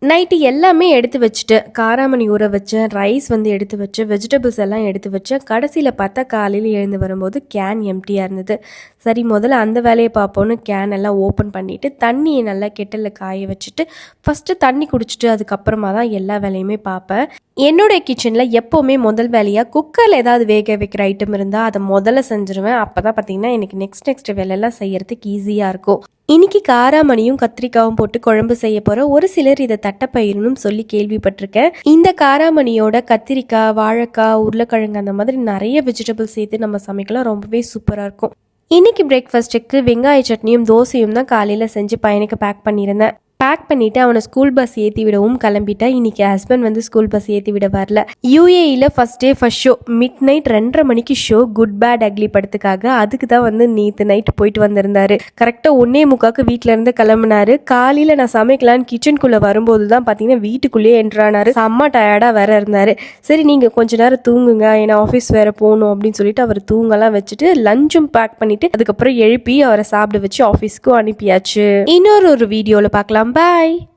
Night எல்லாமே எடுத்து வச்சுட்டு காராமணி ஊற வச்சேன், ரைஸ் வந்து எடுத்து வச்சு, வெஜிடபிள்ஸ் எல்லாம் எடுத்து வச்சேன். கடைசியில் பார்த்தா காலையில் எழுந்து வரும்போது கேன் எம்டியாக இருந்தது. சரி, முதல்ல அந்த வேலையை பார்ப்போன்னு கேன் எல்லாம் ஓப்பன் பண்ணிவிட்டு தண்ணியை நல்லா கெட்டலில் காய வச்சுட்டு ஃபஸ்ட்டு தண்ணி குடிச்சிட்டு அதுக்கப்புறமா தான் எல்லா வேலையுமே பார்ப்பேன். என்னுடைய கிச்சனில் எப்போவுமே முதல் வேலையாக குக்கரில் ஏதாவது வேக வைக்கிற ஐட்டம் இருந்தால் அதை முதல்ல செஞ்சுருவேன். அப்போ தான் பார்த்திங்கன்னா எனக்கு நெக்ஸ்ட் வேலையெல்லாம் செய்யறதுக்கு ஈஸியாக இருக்கும். இன்னைக்கு காராமணியும் கத்திரிக்காவும் போட்டு குழம்பு செய்ய போகிறோம். ஒரு சிலர் இதை தட்டைப்பயிறுன்னு சொல்லி கேள்விப்பட்டிருக்கேன். இந்த காராமணியோட கத்திரிக்காய், வாழைக்காய், உருளைக்கிழங்கு அந்த மாதிரி நிறைய வெஜிடபிள்ஸ் சேர்த்து நம்ம சமைக்கலாம். ரொம்பவே சூப்பராக இருக்கும். இன்னைக்கு பிரேக்ஃபாஸ்ட்டுக்கு வெங்காய சட்னியும் தோசையும் தான் காலையில் செஞ்சு பையனுக்கு பேக் பண்ணியிருந்தேன். பேக் பண்ணிவிட்டு அவனை ஸ்கூல் பஸ் ஏற்றி விடவும் கிளம்பிட்டேன். இன்றைக்கி ஹஸ்பண்ட் வந்து ஸ்கூல் பஸ் ஏற்றி விட வரல. யூஏஇயில் ஃபஸ்ட் ஷோ மிட் நைட் 2:30 மணிக்கு ஷோ குட் பேட் அக்லி படத்துக்காக. அதுக்கு தான் வந்து நேற்று நைட்டு போயிட்டு வந்திருந்தாரு. கரெக்டாக 1:45 வீட்டிலேருந்து கிளம்புனாரு. காலையில் நான் சமைக்கலான்னு கிச்சனுக்குள்ளே வரும்போது தான் பார்த்தீங்கன்னா வீட்டுக்குள்ளேயே என்ட்ரானாரு. செம்ம டயர்டாக வேற இருந்தார். சரி, நீங்கள் கொஞ்ச நேரம் தூங்குங்க, ஏன்னா ஆஃபீஸ் வேறு போகணும் அப்படின்னு சொல்லிட்டு அவர் தூங்கலாம் வச்சுட்டு லஞ்சும் பேக் பண்ணிவிட்டு அதுக்கப்புறம் எழுப்பி அவரை சாப்பிட வச்சு ஆஃபீஸ்க்கும் அனுப்பியாச்சு. இன்னொரு வீடியோவில் பார்க்கலாம். Bye.